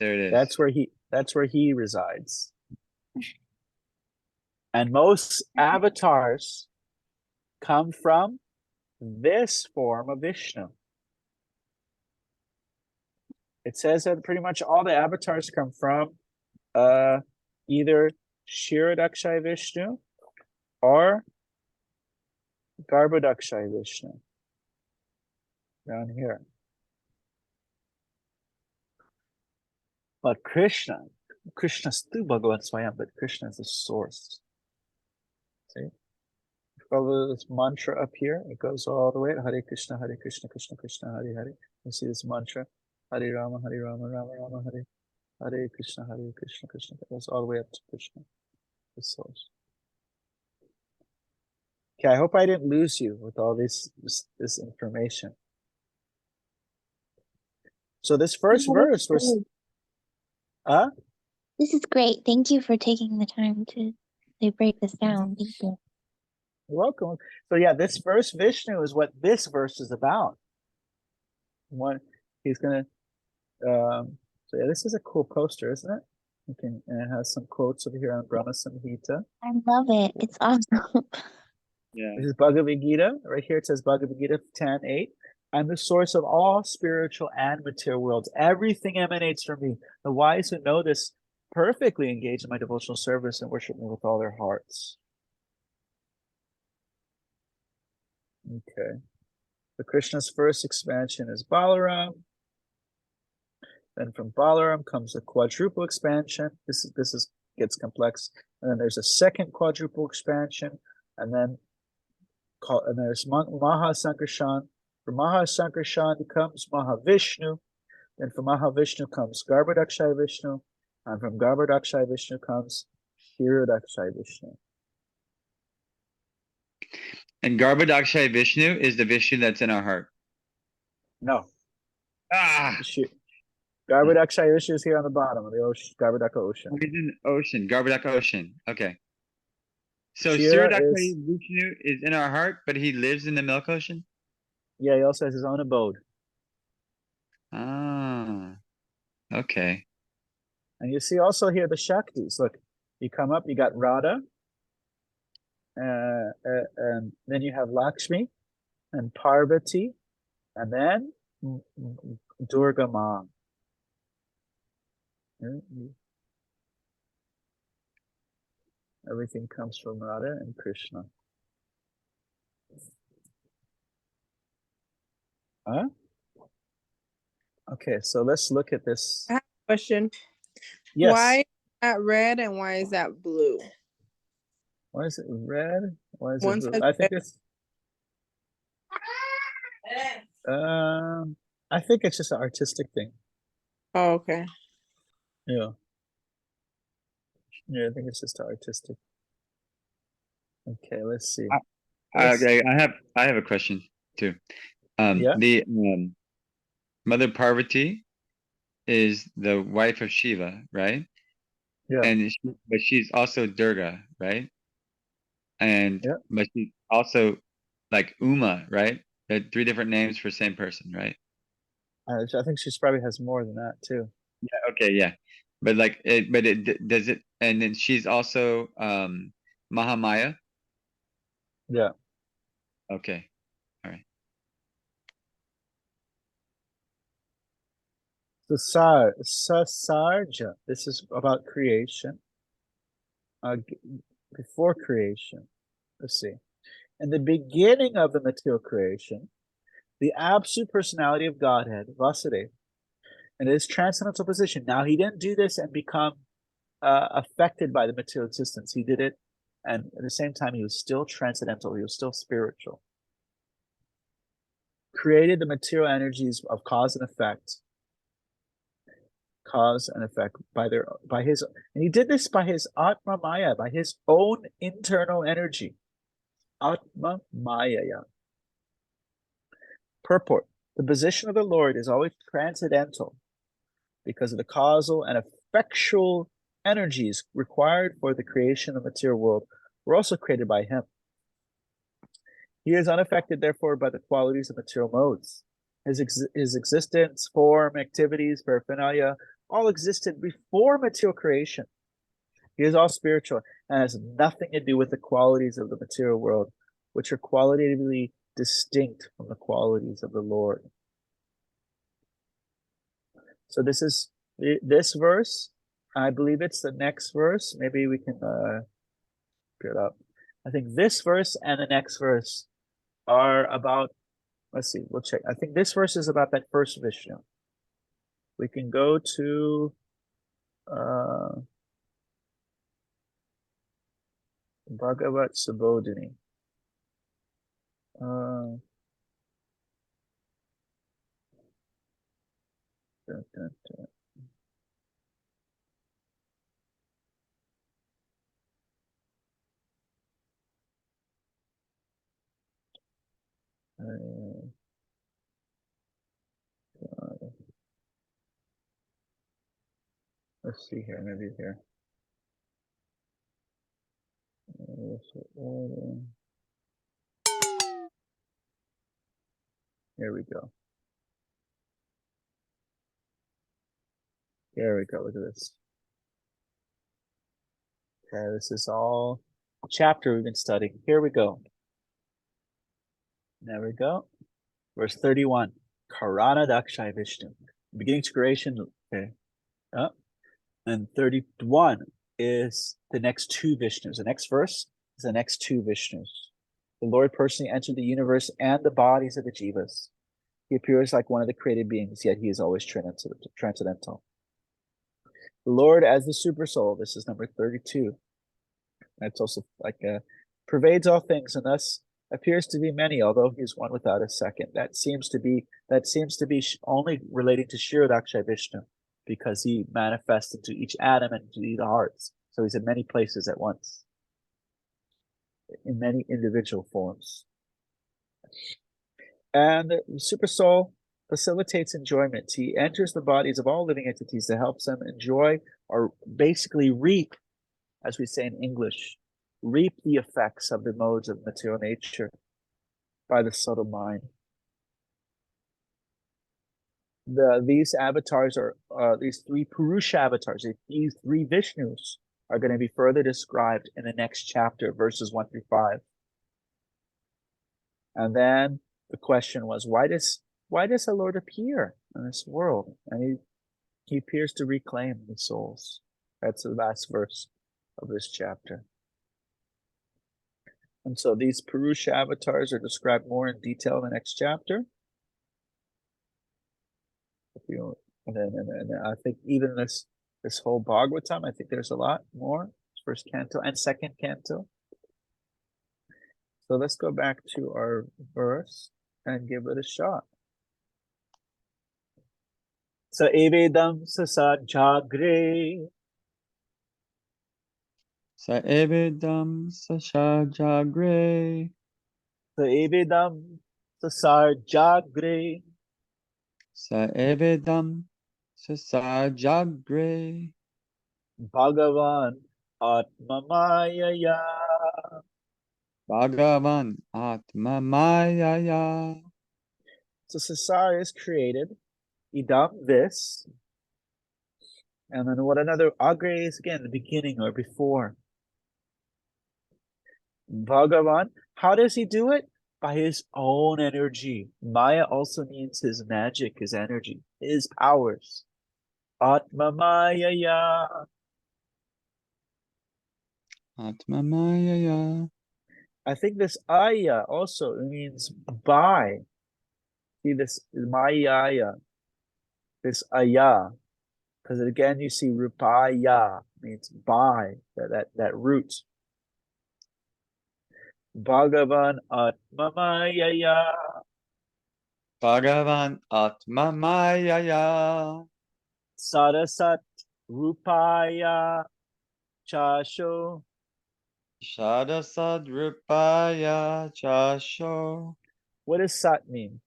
There it is. That's where he resides. And most avatars come from this form of Vishnu. It says that pretty much all the avatars come from either Kshirodakshai Vishnu or Garbhodakshai Vishnu. Down here. But Krishna's through Bhagavan Swayam, but Krishna is the source. See? Follow this mantra up here. It goes all the way. Hare Krishna, Krishna Krishna, Hare Hare. You see this mantra? Hare Rama, Rama Rama, Hare Krishna, Krishna Krishna. It goes all the way up to Krishna, the source. Okay, I hope I didn't lose you with all this information. So this first verse was, This is great. Thank you for taking the time to break this down. Thank you. You're welcome. So yeah, this first Vishnu is what this verse is about. He's gonna. So yeah, this is a cool poster, isn't it? And it has some quotes over here on Brahma Samhita. I love it. It's awesome. Yeah. This is Bhagavad Gita. Right here it says Bhagavad Gita 10:8. I'm the source of all spiritual and material worlds. Everything emanates from me. The wise who know this perfectly engage in my devotional service and worship me with all their hearts. Okay. So Krishna's first expansion is Balaram. Then from Balaram comes a quadruple expansion. This gets complex. And then there's a second quadruple expansion, and then there's Maha Sankarshan. From Maha Sankarshan comes Maha Vishnu. Then from Maha Vishnu comes Garbhodakshaya Vishnu, and from Garbhodakshaya Vishnu comes Śrīmad-Bhāgavatam Vishnu. And Garbhodakshaya Vishnu is the Vishnu that's in our heart. No. Ah! Garbhodakshaya Vishnu is here on the bottom of the ocean, Garbhodaka ocean. He's in the ocean, Garbhodaka ocean. Okay. So Shira Śrīmad-Bhāgavatam Vishnu is in our heart, but he lives in the milk ocean? Yeah, he also has his own abode. Ah. Okay. And you see also here the Shaktis. Look, you come up, you got Radha, and then you have Lakshmi and Parvati, and then Durga Ma. Everything comes from Radha and Krishna. Okay, so let's look at this. I have a question. Yes. Why is that red and why is that blue? Why is it red? Why is One it blue? says I think red. it's I think it's just an artistic thing. Oh, okay. Yeah. Yeah, I think it's just artistic. Okay, let's see. Okay, I have a question too. Yeah. The Mother Parvati is the wife of Shiva, right? Yeah. And but she's also Durga, right? And Yeah. but she's also like Uma, right? They're three different names for same person, right? I think she probably has more than that too. Yeah. Okay. Yeah. But like it does it, and then she's also Mahamaya. Yeah. Okay. All right. Sasarja. This is about creation. Before creation. Let's see. In the beginning of the material creation, the absolute personality of Godhead, Vasudeva, and his transcendental position. Now, he didn't do this and become affected by the material existence. He did it, and at the same time, he was still transcendental. He was still spiritual. Created the material energies of cause and effect. Cause and effect by his, and he did this by his Atma Maya, by his own internal energy. Atma Maya. Purport. The position of the Lord is always transcendental because of the causal and effectual energies required for the creation of the material world were also created by him. He is unaffected, therefore, by the qualities of material modes. His existence, form, activities, paraphernalia, all existed before material creation. He is all spiritual and has nothing to do with the qualities of the material world, which are qualitatively distinct from the qualities of the Lord. So this is this verse. I believe it's the next verse. Maybe we can pick it up. I think this verse and the next verse are about, let's see, we'll check. I think this verse is about that first Vishnu. We can go to Bhagavat Subodhini. Dun, dun, dun. Let's see here, maybe here. Here we go. There we go. Look at this. Okay, this is all chapter we've been studying. Here we go. There we go. Verse 31. Karana Dakshai Vishnu. Beginning to creation. Okay. And 31 is the next two Vishnus. The next verse is the next two Vishnus. The Lord personally entered the universe and the bodies of the jivas. He appears like one of the created beings, yet he is always transcendental. The Lord as the super soul. This is number 32. That's also like pervades all things and thus appears to be many, although he is one without a second. That seems to be only relating to Śrīmad-Bhāgavatam Vishnu, because he manifests into each atom and into the hearts. So he's in many places at once, in many individual forms. And the super soul facilitates enjoyment. He enters the bodies of all living entities that helps them enjoy, or basically reap, as we say in English, reap the effects of the modes of material nature by the subtle mind. These avatars are these three Purusha avatars. These three Vishnus are going to be further described in the next chapter, verses 1 through 5. And then the question was, why does the Lord appear in this world? And he appears to reclaim the souls. That's the last verse of this chapter. And so these Purusha avatars are described more in detail in the next chapter. And I think even this whole Bhagavatam, I think there's a lot more. First canto and second canto. So let's go back to our verse and give it a shot. Sa evedam sasa jagre. Sa evedam sasa jagre. Sa evedam sasa jagre. Sa evedam sasa jagre. Bhagavan Atmamayaya. Bhagavan Atma Mayaya. So Sasara is created. Idam, this. And then what another Agre is, again, the beginning or before. Bhagavan, how does he do it? By his own energy. Maya also means his magic, his energy, his powers. Atma Mayaya. Atma Mayaya. I think this Aya also means by. See this Mayaya, this Aya, because again you see Rupaya means by, that root. Bhagavan Atma Mayaya. Bhagavan Atma Mayaya. Sarasat Rupaya Chasho. Shadasad Rupaya Chasho. What does Sat mean?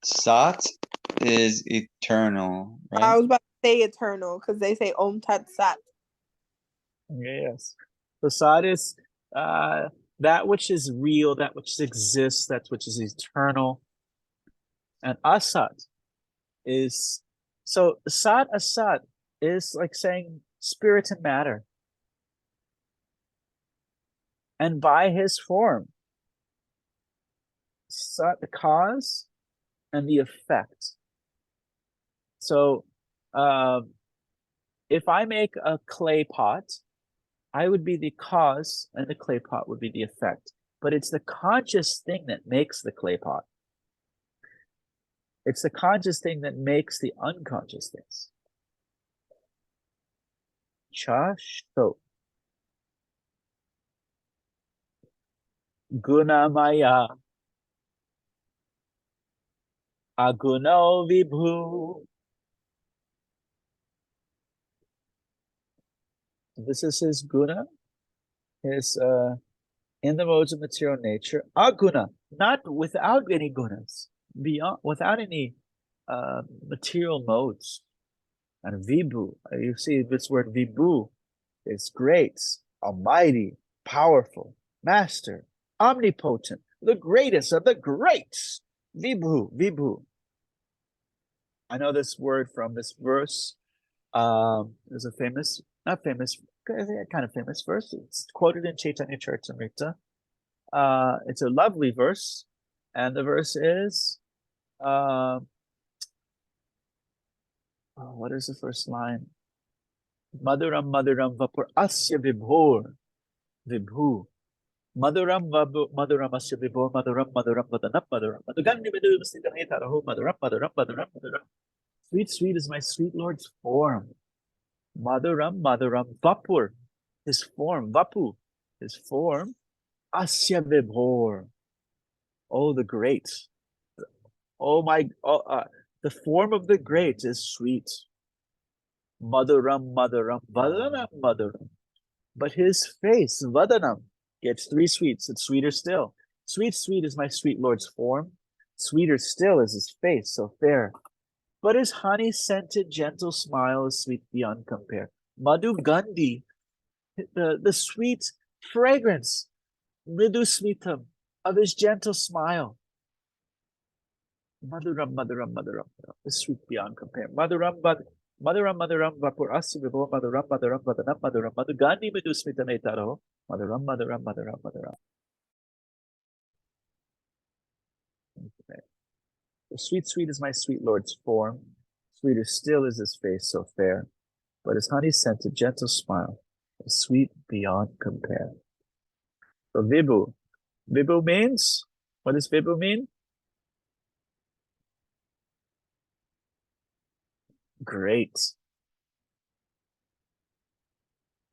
Sat is eternal, right? I was about to say eternal because they say Om Tat Sat. Yes. So Sat is that which is real, that which exists, that which is eternal. And Asat is, so Sat Asat is like saying spirit and matter. And by his form, Sat, the cause and the effect. So if I make a clay pot, I would be the cause and the clay pot would be the effect. But it's the conscious thing that makes the clay pot. It's the conscious thing that makes the unconscious things. Chasho. Gunamaya. Aguno Vibhu. This is his guna, his in the modes of material nature. Aguna, not without any gunas, beyond without any material modes. And Vibhu, you see this word Vibhu is great, almighty, powerful, master, omnipotent, the greatest of the greats. Vibhu, Vibhu. I know this word from this verse. There's a famous, not famous, kind of famous verse. It's quoted in Chaitanya Charitamrita. It's a lovely verse, and the verse is, what is the first line? Madhuram Madhuram Vapur Asya Vibhor Vibhu. Madhuram Madhuram Asya Vibhor Madhuram Madhuram Vadanam Madhuram Madhugani Vidu Siddhanetarahu Madhuram Madhuram Madhuram Madhuram. Sweet, sweet is my sweet Lord's form. Madhuram Madhuram Vapur, his form, Vapu, his form. Asya Vibhor. Oh, the great. Oh my, the form of the great is sweet. Madhuram, Madhuram, Vadanam, Madhuram. But his face, Vadanam, gets 3 sweets. It's sweeter still. Sweet, sweet is my sweet Lord's form. Sweeter still is his face, so fair. But his honey-scented, gentle smile is sweet beyond compare. Madhu Gandhi, the sweet fragrance, Mridu Sweetam, of his gentle smile. Madhuram, Madhuram, Madhuram, is sweet beyond compare. Madhuram, Madhuram, Madhuram, Vapur Asya Vibhor, Madhuram, Madhuram, Vadanam, Madhuram, Madhu Gandhi Mridu Smitam Etaro, Madhuram, Madhuram, Madhuram, Madhuram. Okay. The sweet, sweet is my sweet Lord's form. Sweeter still is his face so fair. But his honey-scented, gentle smile is sweet beyond compare. So Vibhu. Vibhu means, what does Vibhu mean? Great.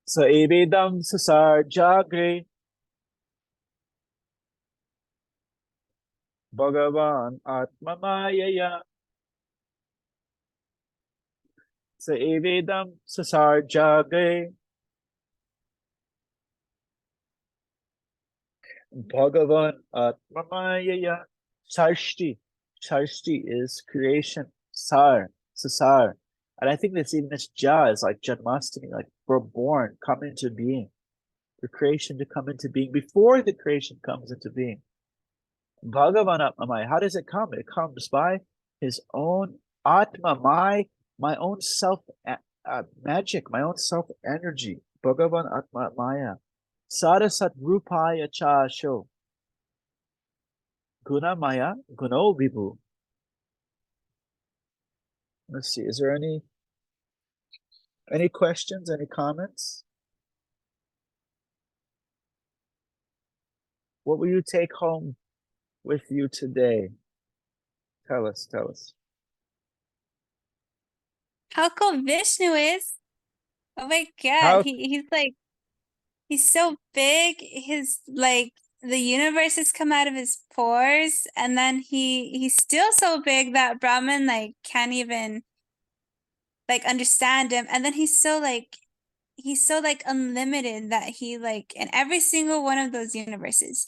So Evedam Sasar Jagre Bhagavan Atma Mayaya. So Evedam Sasar Jagre Bhagavan Atma Mayaya. Sarshti. Sarshti is creation. Sar. Sasar. And I think that's even this Ja is like Janmastami, like we're born, come into being. For creation to come into being before the creation comes into being. Bhagavan Atmamaya, how does it come? It comes by his own Atma, my own self magic, my own self energy. Bhagavan Atma Maya. Sarasat Rupaya Cha Sho. Guna Maya, Guno Vibhu. Let's see, is there any questions, any comments? What will you take home with you today? Tell us. How cool Vishnu is. Oh my God, he's so big. His the universe has come out of his pores, and then he's still so big that Brahman can't even understand him. And then he's so unlimited that he in every single one of those universes,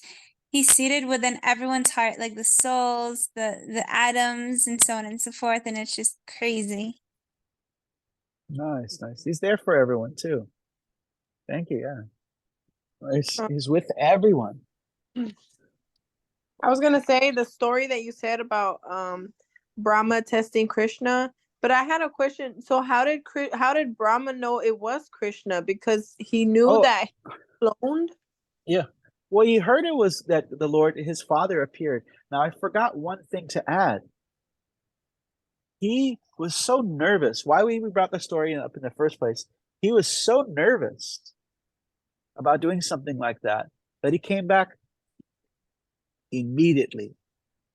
he's seated within everyone's heart, like the souls, the atoms, and so on and so forth. And it's just crazy. Nice. He's there for everyone too. Thank you. Yeah. He's with everyone. I was gonna say the story that you said about Brahma testing Krishna, but I had a question. So how did Brahma know it was Krishna? Because he knew that he cloned? Yeah. Well, he heard it was that the Lord, his father, appeared. Now I forgot one thing to add. He was so nervous. Why we brought the story up in the first place? He was so nervous about doing something like that he came back immediately.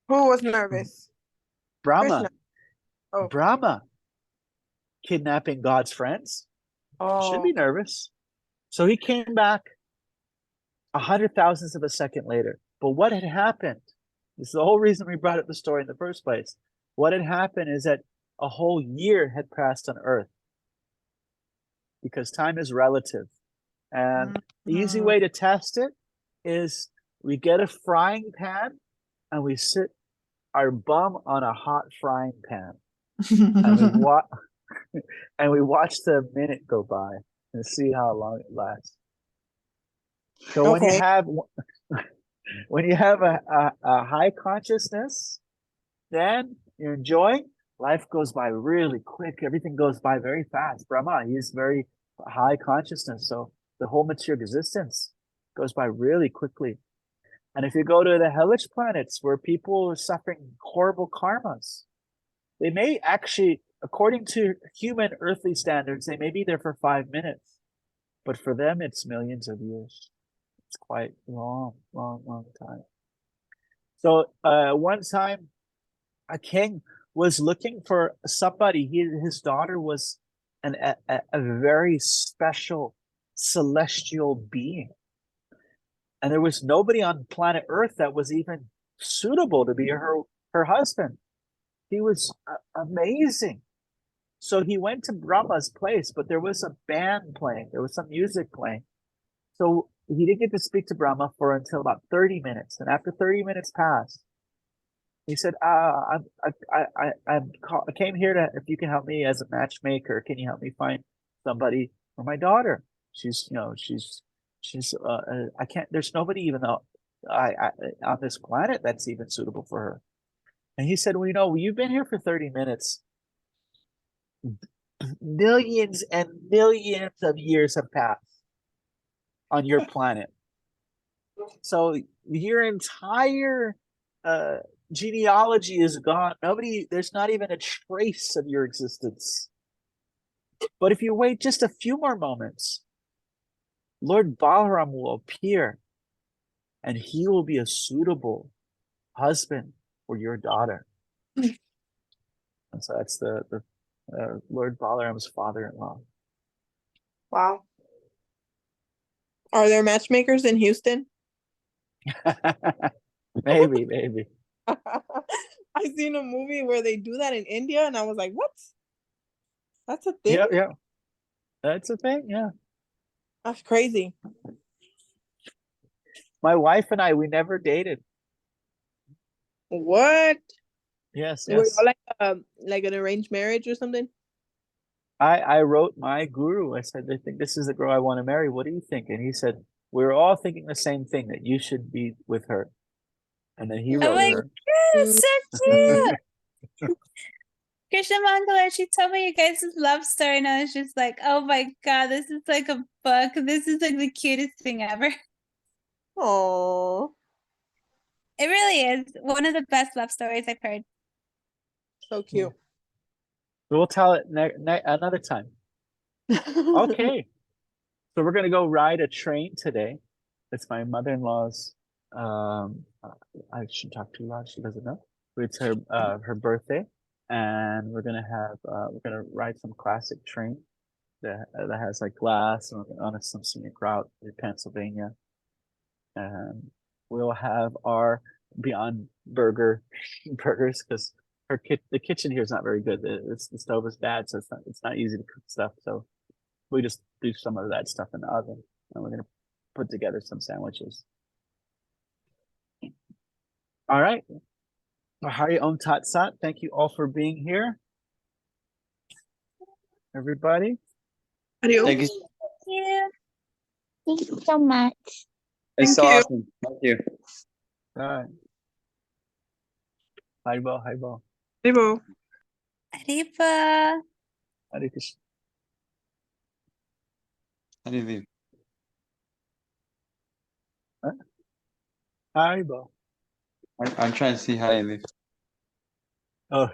Who was nervous? Brahma. Oh. Brahma. Kidnapping God's friends. Should be nervous. So he came back 100,000ths of a second later. But what had happened? This is the whole reason we brought up the story in the first place. what had happened is that a whole year had passed on Earth, because time is relative. And the easy way to test it is we get a frying pan and we sit our bum on a hot frying pan. And we watch the minute go by and see how long it lasts. So when you have a high consciousness, then you're enjoying, life goes by really quick. Everything goes by very fast. Brahma, he's very high consciousness. So the whole material existence goes by really quickly. And if you go to the hellish planets where people are suffering horrible karmas, they may actually, according to human earthly standards, they may be there for 5 minutes. But for them, it's millions of years. It's quite long time. So one time, a king was looking for somebody. His daughter was a very special celestial being. And there was nobody on planet Earth that was even suitable to be her husband. He was amazing. So he went to Brahma's place, but there was a band playing. There was some music playing. So he didn't get to speak to Brahma for until about 30 minutes. And after 30 minutes passed, he said, I came here to, if you can help me as a matchmaker, can you help me find somebody for my daughter? I can't, there's nobody even though on this planet that's even suitable for her. And he said, well, you've been here for 30 minutes. Millions and millions of years have passed on your planet. So your entire genealogy is gone. There's not even a trace of your existence. But if you wait just a few more moments, Lord Balaram will appear and he will be a suitable husband for your daughter. And so that's the Lord Balaram's father-in-law. Wow. Are there matchmakers in Houston? Maybe. I seen a movie where they do that in India and I was like, what? That's a thing? Yeah. That's a thing, yeah. That's crazy. My wife and I, we never dated. What? Yes. Were you like an arranged marriage or something? I wrote my guru. I said, I think this is the girl I want to marry. What do you think? And he said, we're all thinking the same thing, that you should be with her. And then he wrote her. God, it's so cute. Krishna Mangala, she told me you guys' love story, and I was just like, oh my God, this is like a book. This is like the cutest thing ever. Oh, it really is one of the best love stories I've heard. So cute. We'll tell it another time. Okay. So we're going to go ride a train today. It's my mother-in-law's, I shouldn't talk too loud. She doesn't know. It's her birthday. And we're going to ride some classic train that has like glass and on some scenic route in Pennsylvania. And we'll have our Beyond burgers because the kitchen here is not very good. The stove is bad, so it's not easy to cook stuff. So we just do some of that stuff in the oven, and we're gonna put together some sandwiches. All right. Hari Om Tat Sat. Thank you all for being here. Everybody. Thank you. Thank you so much. It's so awesome. Thank you. All right. Haribo. Haribo. Ariba. Hare Krishna. How do you leave? Huh? Haribo. I'm trying to see how you leave. Oh.